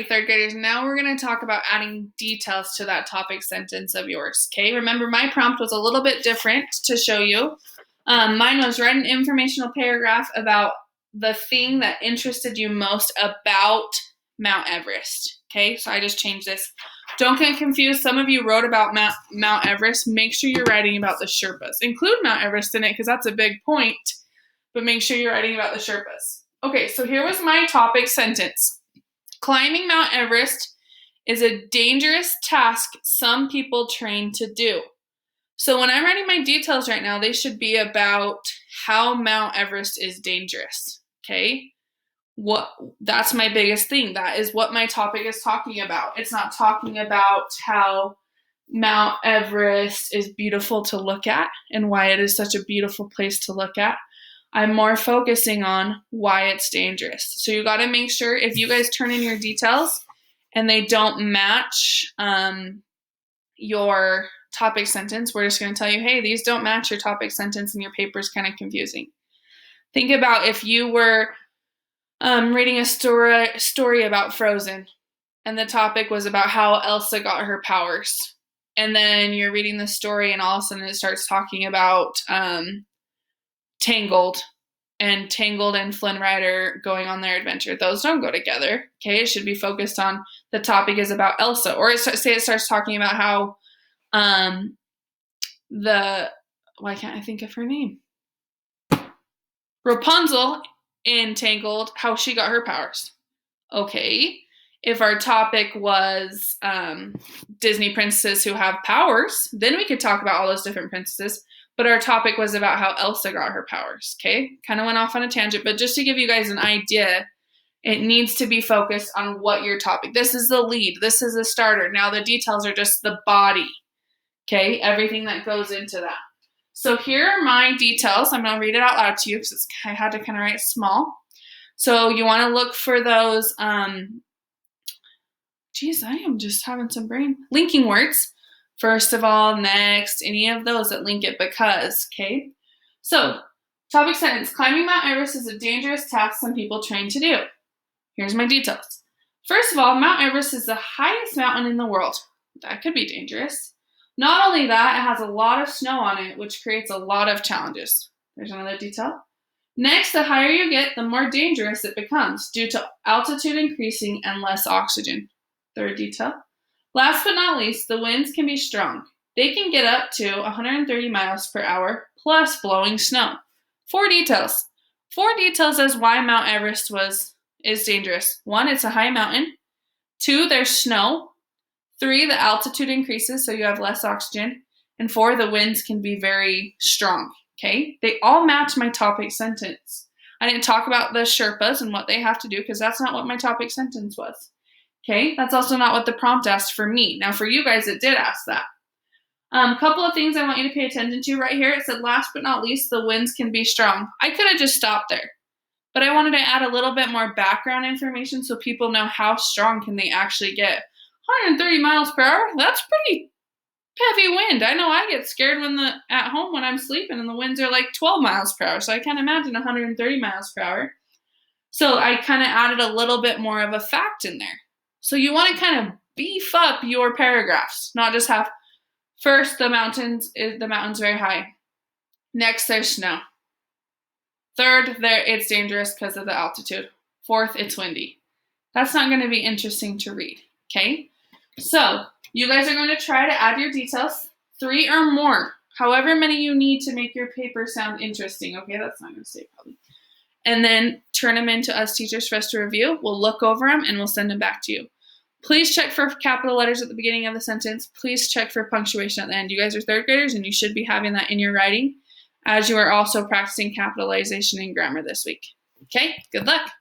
Alrighty, third graders, now we're going to talk about adding details to that topic sentence of yours, okay? Remember, my prompt was a little bit different to show you. Mine was write an informational paragraph about the thing that interested you most about Mount Everest, okay? So I just changed this. Don't get confused. Some of you wrote about Mount Everest. Make sure you're writing about the Sherpas. Include Mount Everest in it because that's a big point, but make sure you're writing about the Sherpas. Okay, so here was my topic sentence. Climbing Mount Everest is a dangerous task some people train to do. So when I'm writing my details right now, they should be about how Mount Everest is dangerous, okay? That's my biggest thing. That is what my topic is talking about. It's not talking about how Mount Everest is beautiful to look at and why it is such a beautiful place to look at. I'm more focusing on why it's dangerous. So you got to make sure if you guys turn in your details and they don't match your topic sentence, we're just going to tell you, hey, these don't match your topic sentence and your paper is kind of confusing. Think about if you were reading a story about Frozen and the topic was about how Elsa got her powers. And then you're reading the story and all of a sudden it starts talking about Tangled and Flynn Rider going on their adventure. Those don't go together, okay? It should be focused on the topic is about Elsa. Or say it starts talking about how why can't I think of her name? Rapunzel in Tangled, how she got her powers. Okay. If our topic was Disney princesses who have powers, then we could talk about all those different princesses. But our topic was about how Elsa got her powers, okay? Kind of went off on a tangent, but just to give you guys an idea, it needs to be focused on what your topic. This is the lead. This is the starter. Now the details are just the body, okay? Everything that goes into that. So here are my details. I'm going to read it out loud to you because I had to kind of write small. So you want to look for those, geez, I am just having some linking words. First of all, next, any of those that link it because, okay? So, topic sentence, climbing Mount Everest is a dangerous task some people train to do. Here's my details. First of all, Mount Everest is the highest mountain in the world. That could be dangerous. Not only that, it has a lot of snow on it, which creates a lot of challenges. There's another detail. Next, the higher you get, the more dangerous it becomes due to altitude increasing and less oxygen. Third detail. Last but not least, the winds can be strong. They can get up to 130 miles per hour plus blowing snow. 4 details. 4 details as why Mount Everest is dangerous. 1, it's a high mountain. 2, there's snow. 3, the altitude increases, so you have less oxygen. And 4, the winds can be very strong. Okay? They all match my topic sentence. I didn't talk about the Sherpas and what they have to do because that's not what my topic sentence was. Okay, that's also not what the prompt asked for me. Now for you guys, it did ask that. Couple of things I want you to pay attention to right here. It said, last but not least, the winds can be strong. I could have just stopped there, but I wanted to add a little bit more background information so people know how strong can they actually get. 130 miles per hour, that's pretty heavy wind. I know I get scared at home when I'm sleeping and the winds are like 12 miles per hour, so I can't imagine 130 miles per hour. So I kind of added a little bit more of a fact in there. So you want to kind of beef up your paragraphs, not just have first the mountain's very high. Next, there's snow. Third, it's dangerous because of the altitude. Fourth, it's windy. That's not going to be interesting to read, okay? So you guys are going to try to add your details, 3 or more, however many you need to make your paper sound interesting, okay? That's not going to say probably. And then turn them into us teachers for us to review. We'll look over them and we'll send them back to you. Please check for capital letters at the beginning of the sentence. Please check for punctuation at the end. You guys are third graders and you should be having that in your writing as you are also practicing capitalization and grammar this week. Okay, good luck.